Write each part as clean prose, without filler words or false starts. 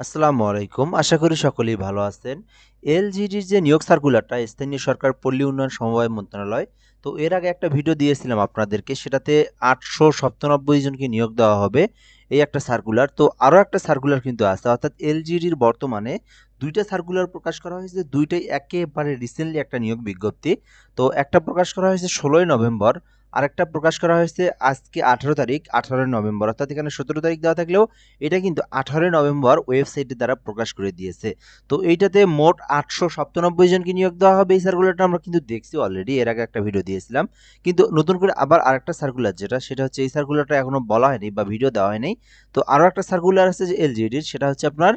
আসসালামু আলাইকুম। আশা করি সকলেই ভালো আছেন। এলজিডির যে নিয়োগ সার্কুলারটা স্থানীয় সরকার পল্লী উন্নয়ন সমবায় মন্ত্রণালয়। তো এর আগে একটা ভিডিও দিয়েছিলাম আপনাদেরকে। সেটাতে ৮৯৭ জনকে নিয়োগ দেওয়া হবে। এই একটা সার্কুলার। তো আরো একটা সার্কুলার কিন্তু আছে। অর্থাৎ এলজিডির বর্তমানে ২ টা সার্কুলার প্রকাশ করা হয়েছে। ২ টাই একেবারে রিসেন্টলি একটা নিয়োগ বিজ্ঞপ্তি। তো একটা প্রকাশ করা হয়েছে ১৬ই নভেম্বর। আরেকটা প্রকাশ করা হয়েছে আজকে ১৮ তারিখ, ১৮ নভেম্বর। অর্থাৎ এখানে ১৭ তারিখ দেওয়া থাকলেও এটা কিন্তু ১৮ নভেম্বর ওয়েবসাইটের দ্বারা প্রকাশ করে দিয়েছে। তো এইটাতে মোট ৮৯৭ জনকে নিয়োগ দেওয়া হবে। এই সার্কুলারটা আমরা কিন্তু দেখছি অলরেডি, এর আগে একটা ভিডিও দিয়েছিলাম। কিন্তু নতুন করে আবার আরেকটা সার্কুলার সেটা হচ্ছে এই সার্কুলারটা এখনো বলা হয়নি বা ভিডিও দেওয়া হয়নি। তো আরও একটা সার্কুলার আছে যে এলজিডির, সেটা হচ্ছে আপনার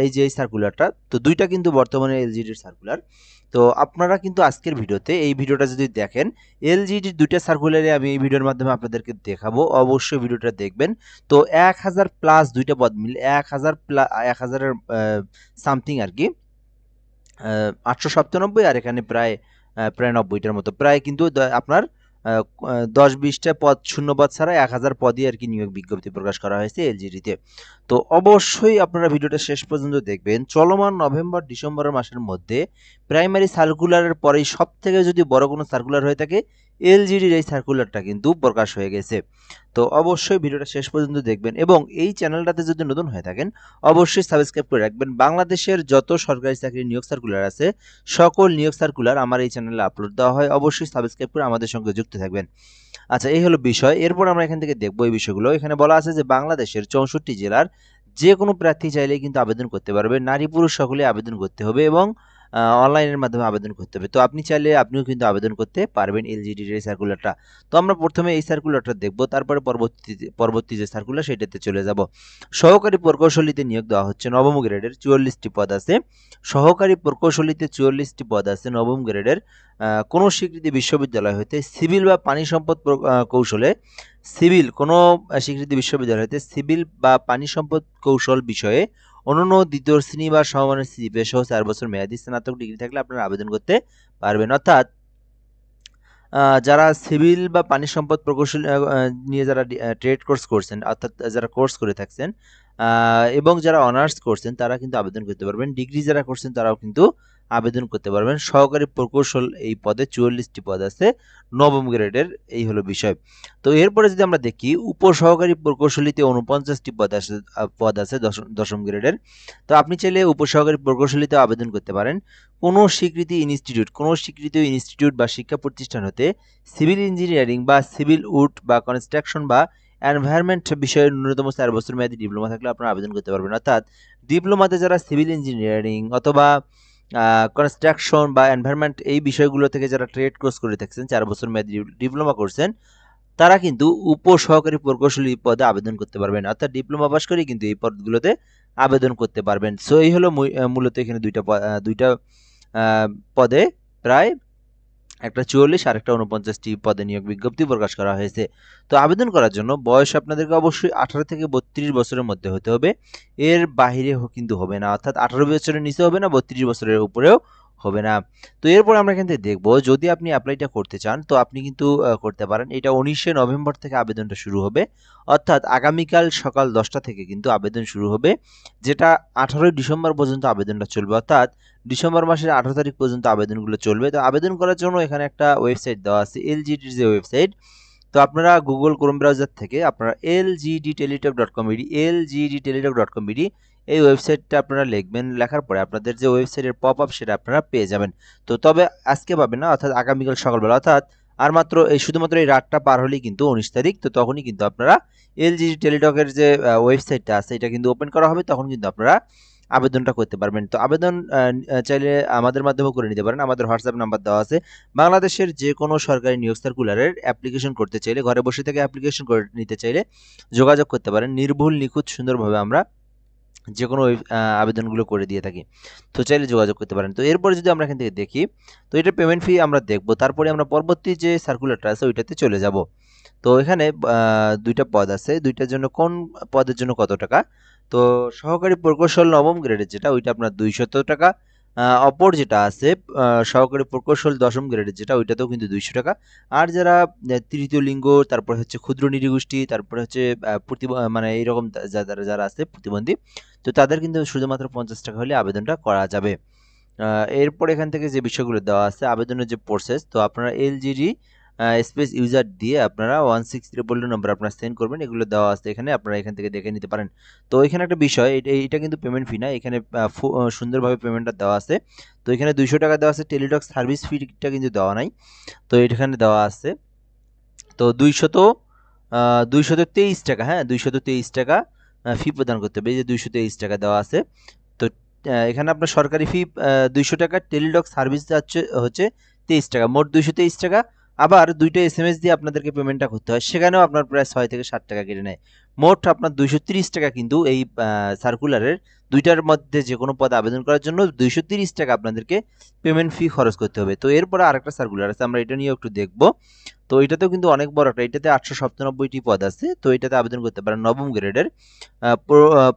এই যে এই সার্কুলারটা। তো দুইটা কিন্তু বর্তমানে এলজিডির সার্কুলার। তো আপনারা কিন্তু আজকের ভিডিওতে এই ভিডিওটা যদি দেখেন, এলজিডির দুইটা সার্কুলারে আমি এই ভিডিওর মাধ্যমে আপনাদেরকে দেখাবো। অবশ্যই ভিডিওটা দেখবেন। তো ১,০০০ প্লাস ২ টা পদ মিলে ১,০০০ সামথিং আরকি। ৮৯৭ আর এখানে প্রায় ৯০ টার মতো। প্রায় কিন্তু আপনার ১০-২০ টা পদ শূন্য পদ ছাড়া ১,০০০ পদই আরকি নিয়োগ বিজ্ঞপ্তি প্রকাশ করা হয়েছে এলজিডিতে। তো অবশ্যই আপনারা ভিডিওটা শেষ পর্যন্ত দেখবেন। চলমান নভেম্বর-ডিসেম্বর মাসের মধ্যে প্রাইমারি সার্কুলারের পরেই সবথেকে যদি বড় কোনো সার্কুলার হয়ে থাকে, এলজিডির এই সার্কুলারটা কিন্তু প্রকাশ হয়ে গেছে। তো অবশ্যই ভিডিওটা শেষ পর্যন্ত দেখবেন এবং এই চ্যানেলটাতে যদি নতুন হয়ে থাকেন অবশ্যই সাবস্ক্রাইব করে রাখবেন। বাংলাদেশের যত সরকারি চাকরির নিয়োগ সার্কুলার আছে সকল নিয়োগ সার্কুলার আমার এই চ্যানেলে আপলোড দেওয়া হয়। অবশ্যই সাবস্ক্রাইব করে আমাদের সঙ্গে যুক্ত থাকবেন। আচ্ছা, এই হলো বিষয়। এরপর আমরা এখান থেকে দেখব এই বিষয়গুলো। এখানে বলা আছে যে বাংলাদেশের ৬৪ জেলার যে কোনো প্রার্থী চাইলেই কিন্তু আবেদন করতে পারবে। নারী পুরুষ সকলেই আবেদন করতে হবে এবং অনলাইনের মাধ্যমে আবেদন করতে হবে। তো আপনি চাইলে আপনিও কিন্তু আবেদন করতে পারবেন এলজিডির এই সার্কুলারটা। তো আমরা প্রথমে এই সার্কুলারটা দেখব, তারপরে পরবর্তী যে সার্কুলার সেটাতে চলে যাব। সহকারী প্রকৌশলীতে নিয়োগ দেওয়া হচ্ছে নবম গ্রেডের ৪৪টি পদ আছে। সহকারী প্রকৌশলীতে ৪৪টি পদ আছে নবম গ্রেডের। কোনো স্বীকৃতি বিশ্ববিদ্যালয় হইতে সিভিল বা পানি সম্পদ কৌশলে কোনো স্বীকৃতি বিশ্ববিদ্যালয় হইতে সিভিল বা পানি সম্পদ কৌশল বিষয়ে অনন্য দ্বিতীয় শ্রেণী বা সমমানের সিজিপিএ সহ ৪ বছর মেয়াদী স্নাতক ডিগ্রি থাকলে আপনারা আবেদন করতে পারবেন। অর্থাৎ যারা সিভিল বা পানি সম্পদ প্রকৌশল নিয়ে যারা ট্রেড কোর্স করছেন, অর্থাৎ যারা কোর্স করে থাকছেন এবং যারা অনার্স করছেন তারা কিন্তু আবেদন করতে পারবেন। ডিগ্রি যারা করছেন তারাও কিন্তু আবেদন করতে পারবেন। সহকারী প্রকৌশল এই পদে ৪৪টি পদ আছে নবম গ্রেডের। এই হলো বিষয়। তো এরপরে যদি আমরা দেখি উপসহকারী প্রকৌশলীতে ৪৯টি পদ আছে দশম গ্রেডের। তো আপনি চাইলে উপসহকারী প্রকৌশলীতে আবেদন করতে পারেন। কোনো স্বীকৃত ইনস্টিটিউট বা শিক্ষা প্রতিষ্ঠান হতে সিভিল ইঞ্জিনিয়ারিং বা সিভিল উড বা কনস্ট্রাকশন বা এনভায়রনমেন্ট বিষয়ে ন্যূনতম ৪ বছর মেয়াদী ডিপ্লোমা থাকলে আপনারা আবেদন করতে পারবেন। অর্থাৎ ডিপ্লোমাতে যারা সিভিল ইঞ্জিনিয়ারিং অথবা কনস্ট্রাকশন বা এনভায়রনমেন্ট এই বিষয়গুলো থেকে যারা ট্রেড কোর্স করে থাকছেন, ৪ বছর মেয়াদী ডিপ্লোমা করছেন, তারা কিন্তু উপসহকারী প্রকৌশলী পদে আবেদন করতে পারবেন। অর্থাৎ ডিপ্লোমা পাস করেই কিন্তু এই পদগুলোতে আবেদন করতে পারবেন। সো এই হলো মূলত এখানে দুইটা পদে প্রায় একটা ৪৪ আর একটা ৪৯টি পদে নিয়োগ বিজ্ঞপ্তি প্রকাশ করা হয়েছে। তো আবেদন করার জন্য বয়স আপনাদেরকে অবশ্যই ১৮ থেকে ৩২ বছরের মধ্যে হতে হবে। এর বাহিরে কিন্তু হবে না। অর্থাৎ ১৮ বছরের নিচে হবে না, ৩২ বছরের উপরেও হবে না। তো এরপর আমরা এখান থেকে দেখব, যদি আপনি অ্যাপ্লাইটা করতে চান তো আপনি কিন্তু করতে পারেন। এটা ১৯শে নভেম্বর থেকে আবেদনটা শুরু হবে। অর্থাৎ আগামীকাল সকাল ১০টা থেকে কিন্তু আবেদন শুরু হবে, যেটা ১৮ই ডিসেম্বর পর্যন্ত আবেদনটা চলবে। অর্থাৎ ডিসেম্বর মাসের ১৮ তারিখ পর্যন্ত আবেদনগুলো চলবে। তো আবেদন করার জন্য এখানে একটা ওয়েবসাইট দেওয়া আছে, এলজিডির যে ওয়েবসাইট। তো আপনারা গুগল ক্রোম ব্রাউজার থেকে আপনারা lgdteletalk.com এই ওয়েবসাইটটা আপনারা লিখবেন। লেখার পরে আপনাদের যে ওয়েবসাইটের পপ আপ সেটা আপনারা পেয়ে যাবেন। তো তবে আজকে পাবেন না, অর্থাৎ আগামীকাল সকালবেলা, অর্থাৎ আর মাত্র শুধুমাত্র এই রাতটা পার হলেই কিন্তু ১৯ তারিখ। তো তখনই কিন্তু আপনারা এলজিডি টেলিটকের যে ওয়েবসাইটটা আছে এটা কিন্তু ওপেন করা হবে, তখন কিন্তু আপনারা আবেদনটা করতে পারবেন। তো আবেদন চাইলে আমাদের মাধ্যমেও করে নিতে পারেন। আমাদের হোয়াটসঅ্যাপ নাম্বার দেওয়া আছে। বাংলাদেশের যে কোনো সরকারি নিয়োগ সার্কুলারের অ্যাপ্লিকেশন করতে চাইলে, ঘরে বসে থেকে অ্যাপ্লিকেশন করে নিতে চাইলে যোগাযোগ করতে পারেন। নির্ভুল, নিখুঁত, সুন্দরভাবে আমরা যে কোনো আবেদনগুলো করে দিয়ে থাকি। তো চাইলে যোগাযোগ করতে পারেন। তো এরপরে যদি আমরা এখান থেকে দেখি, তো এটা পেমেন্ট ফি আমরা দেখব। তারপরে আমরা পরবর্তী যে সার্কুলারটা আছে ওইটাতে চলে যাব। তো এখানে ২টা পদ আছে। ২টার জন্য কোন পদের জন্য কত টাকা। তো সহকারী প্রকৌশল নবম গ্রেডের যেটা, ওইটা আপনার ২০০ টাকা। অপর যেটা আছে সহকারী প্রকৌশল ১০ম গ্রেডের যেটা ওইটাতেও কিন্তু ২০০ টাকা। আর যারা তৃতীয় লিঙ্গ, তারপর হচ্ছে ক্ষুদ্র নৃগোষ্ঠী, তারপরে হচ্ছে মানে এইরকম যারা আছে প্রতিবন্ধী, তো তাদের কিন্তু শুধুমাত্র ৫০ টাকা হলে আবেদনটা করা যাবে। এরপর এখান থেকে যে বিষয়গুলো দেওয়া আছে আবেদনের যে প্রসেস, তো আপনারা এলজিডি স্পেস ইউজার দিয়ে আপনারা 16300 নম্বর আপনারা সেন্ড করবেন, এগুলো দেওয়া আছে এখানে, আপনারা এখান থেকে দেখে নিতে পারেন। তো এখানে একটা বিষয়, এটা কিন্তু পেমেন্ট ফি না, এখানে সুন্দরভাবে পেমেন্টটা দেওয়া আছে। তো এখানে 200 টাকা দেওয়া আছে, টেলিটক সার্ভিস ফিটা কিন্তু দেওয়া নাই, তো এখানে দেওয়া আছে। তো 223 টাকা, হ্যাঁ 223 টাকা ফি প্রদান করতে হবে, এই যে 223 টাকা দেওয়া আছে। তো এখানে আপনার সরকারি ফি 200 টাকা, টেলিটক সার্ভিস হচ্ছে 23 টাকা, মোট 223 টাকা। আবার দুইটা এসএমএস দিয়ে আপনাদেরকে পেমেন্টটা করতে হয়, সেখানেও আপনার প্রায় 6 থেকে 7 টাকা কেটে নেয়। মোট আপনার 230 টাকা কিন্তু এই সার্কুলারের দুইটার মধ্যে যে কোনো পদে আবেদন করার জন্য 230 টাকা আপনাদেরকে পেমেন্ট ফি খরচ করতে হবে। তো এরপরে আরেকটা সার্কুলার আছে, আমরা এটা নিয়ে একটু দেখবো। তো এটাতেও কিন্তু অনেক বড় একটা, এটাতে 897টি পদ আছে। তো এটাতে আবেদন করতে পারেন 9ম গ্রেডের।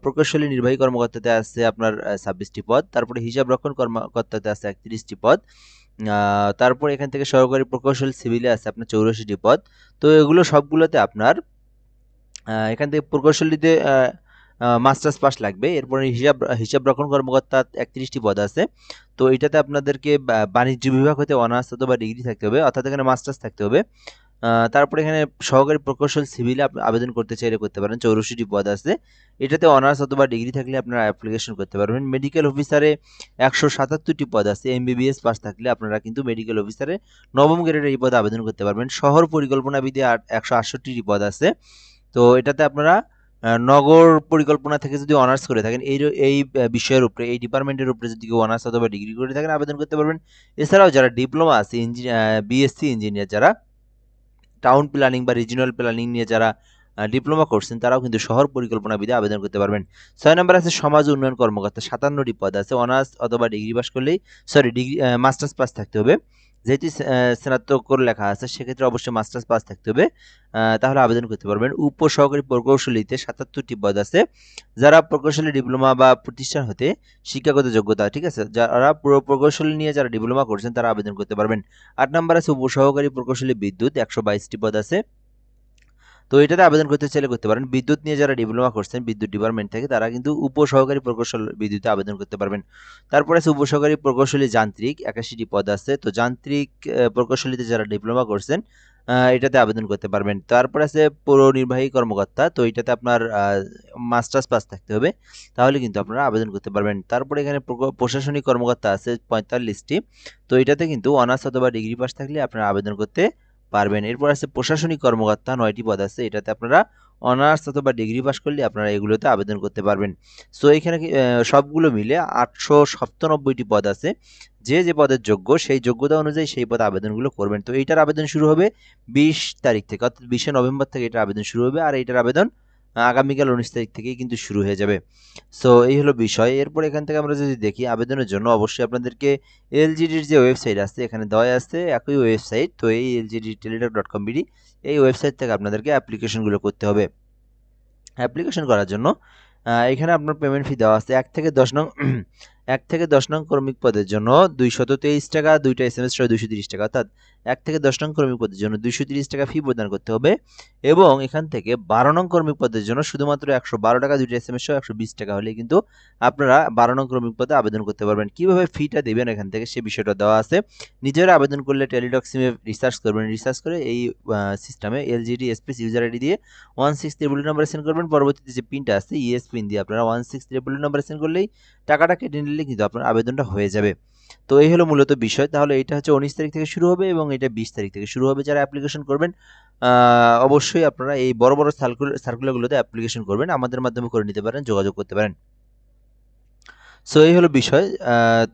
প্রকৌশলী নির্বাহী কর্মকর্তাতে আছে আপনার 26টি পদ, তারপরে হিসাব রক্ষণ কর্মকর্তাতে আছে 31টি পদ, তারপর এখান থেকে সহকারী প্রকৌশল সিভিলে আছে আপনার 84টি পদ। তো এগুলো সবগুলোতে আপনার এখান থেকে প্রকৌশলীতে মাস্টার্স পাস লাগবে। এরপরে হিসাব রক্ষণ কর্মকর্তা 31টি পদ আছে। তো এটাতে আপনাদেরকে বাণিজ্য বিভাগ হতে অনার্স অথবা ডিগ্রি থাকতে হবে, অর্থাৎ এখানে মাস্টার্স থাকতে হবে। তারপরে এখানে সহকারী প্রকৌশল সিভিলে আবেদন করতে চাইলে করতে পারেন, 84টি পদ আছে। এটাতে অনার্স অথবা ডিগ্রি থাকলে আপনারা অ্যাপ্লিকেশন করতে পারবেন। মেডিকেল অফিসারে 177টি পদ আছে, এমবিবিএস পাস থাকলে আপনারা কিন্তু মেডিকেল অফিসারে 9ম গ্রেডের এই পদে আবেদন করতে পারবেন। শহর পরিকল্পনাবিদে 168টি পদ আছে। তো এটাতে আপনারা নগর পরিকল্পনা থেকে যদি অনার্স করে থাকেন, এই বিষয়ের উপরে, এই ডিপার্টমেন্টের উপরে যদি কেউ অনার্স অথবা ডিগ্রি করে থাকেন আবেদন করতে পারবেন। এছাড়াও যারা ডিপ্লোমা আছে, বিএসসি ইঞ্জিনিয়ার, যারা টাউন প্ল্যানিং বা রিজিওনাল প্ল্যানিং নিয়ে যারা ডিপ্লোমা করছেন, তারাও কিন্তু শহর পরিকল্পনাবিদে আবেদন করতে পারবেন। 6 নম্বর আছে সমাজ উন্নয়ন কর্মকর্তা, 57টি পদ আছে। অনার্স অথবা ডিগ্রি পাস করলেই, ডিগ্রি মাস্টার্স পাস থাকতে হবে। যেহেতু স্নাতকোত্তর লেখা আছে, সেক্ষেত্রে অবশ্যই মাস্টার্স পাস থাকতে হবে, তাহলে আবেদন করতে পারবেন। উপসহকারী প্রকৌশলীতে 77টি পদ আছে। যারা প্রকৌশলী ডিপ্লোমা বা প্রতিষ্ঠান হতে শিক্ষাগত যোগ্যতা, ঠিক আছে, যারা প্রকৌশলী নিয়ে যারা ডিপ্লোমা করছেন তারা আবেদন করতে পারবেন। 8 নম্বর আছে উপসহকারী প্রকৌশলী বিদ্যুৎ, 122টি পদ আছে। তো এটাতে আবেদন করতে চাইলে করতে পারেন। বিদ্যুৎ নিয়ে যারা ডিপ্লোমা করছেন বিদ্যুৎ ডিপার্টমেন্ট থেকে, তারা কিন্তু উপসহকারী প্রকৌশল বিদ্যুতে আবেদন করতে পারবেন। তারপরে আছে উপসহকারী প্রকৌশলী যান্ত্রিক, 81টি পদ আছে। তো যান্ত্রিক প্রকৌশলীতে যারা ডিপ্লোমা করছেন এটাতে আবেদন করতে পারবেন। তারপর আছে পৌর নির্বাহী কর্মকর্তা, তো এটাতে আপনার মাস্টার্স পাস থাকতে হবে, তাহলে কিন্তু আপনারা আবেদন করতে পারবেন। তারপরে এখানে প্রশাসনিক কর্মকর্তা আছে 45টি, তো এটাতে কিন্তু অনার্স অথবা ডিগ্রি পাস থাকলে আপনারা আবেদন করতে পারবেন। এরপর আছে প্রশাসনিক কর্মকর্তা, 9টি পদ আছে। এটাতে আপনারা অনার্স অথবা ডিগ্রি পাস করলে আপনারা এগুলোতে আবেদন করতে পারবেন। সো এখানে সবগুলো মিলে 897টি পদ আছে। যে পদের যোগ্য সেই যোগ্যতা অনুযায়ী সেই পদে আবেদনগুলো করবেন। তো এইটার আবেদন শুরু হবে 20 তারিখ থেকে, অর্থাৎ 20শে নভেম্বর থেকে এটার আবেদন শুরু হবে, আর এইটার আবেদন আগামীকাল 19 তারিখ থেকেই কিন্তু শুরু হয়ে যাবে। সো এই হলো বিষয়। এরপর এখান থেকে আমরা যদি দেখি আবেদনের জন্য অবশ্যই আপনাদেরকে এলজিডির যে ওয়েবসাইট আছে এখানে দেওয়া আছে একই ওয়েবসাইট, তো এই lgdteletalk.com.bd এই ওয়েবসাইট থেকে আপনাদেরকে অ্যাপ্লিকেশনগুলো করতে হবে। অ্যাপ্লিকেশন করার জন্য এখানে আপনার পেমেন্ট ফি দেওয়া আছে 1 থেকে 10 নং কর্মিক পদের জন্য 223 টাকা, দুইটা এসএমএস সহ 230 টাকা, অর্থাৎ 1 থেকে 10 নং কর্মিক পদের জন্য 230 টাকা ফি প্রদান করতে হবে। এবং এখান থেকে 12 নং কর্মিক পদের জন্য শুধুমাত্র 112 টাকা, দুইটা এসএমএস সহ 120 টাকা হলে কিন্তু আপনারা 12 নং কর্মিক পদে আবেদন করতে পারবেন। কিভাবে ফিটা দেবেন এখান থেকে সে বিষয়টা দেওয়া আছে। নিজেরা আবেদন করলে টেলিটক সিমে রিসার্চ করবেন, রিসার্চ করে এই সিস্টেমে এলজিডি স্পেস ইউজার আইডি দিয়ে 16300 নম্বরে সেন্ড করবেন। পরবর্তীতে যে পিনটা আছে ইএস পিন দিয়ে আপনারা 16300 নম্বরে সেন্ড করলেই টাকাটা কেটে নিলে কিন্তু আপনার আবেদনটা হয়ে যাবে। তো এই হলো মূলত বিষয়। তাহলে এটা হচ্ছে 19 তারিখ থেকে শুরু হবে এবং এটা 20 তারিখ থেকে শুরু হবে। যারা অ্যাপ্লিকেশন করবেন অবশ্যই আপনারা এই বড় বড় সার্কুলারগুলোতে অ্যাপ্লিকেশন করবেন, আমাদের মাধ্যমে করে নিতে পারেন, যোগাযোগ করতে পারেন। সো এই হলো বিষয়।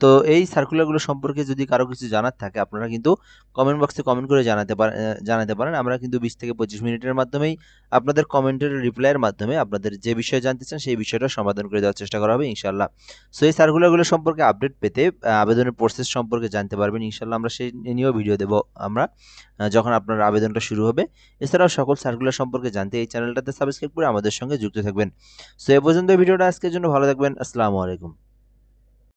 তো এই সার্কুলারগুলো সম্পর্কে যদি কারো কিছু জানার থাকে আপনারা কিন্তু কমেন্ট বক্সে কমেন্ট করে জানাতে পারেন। আমরা কিন্তু 20 থেকে 25 মিনিটের মাধ্যমেই আপনাদের কমেন্টের রিপ্লাইয়ের মাধ্যমে আপনাদের যে বিষয়ে জানতে চান সেই বিষয়টা সমাধান করে দেওয়ার চেষ্টা করা হবে ইনশাআল্লাহ। সো এই সার্কুলারগুলো সম্পর্কে আপডেট পেতে আবেদনের প্রসেস সম্পর্কে জানতে পারবেন ইনশাআল্লাহ। আমরা সেই নিয়েও ভিডিও দেব আমরা যখন আপনার আবেদনটা শুরু হবে। এছাড়াও সকল সার্কুলার সম্পর্কে জানতে এই চ্যানেলটাতে সাবস্ক্রাইব করে আমাদের সঙ্গে যুক্ত থাকবেন। সো এ পর্যন্ত ভিডিওটা আজকের জন্য ভালো থাকবেন। আসসালামু আলাইকুম।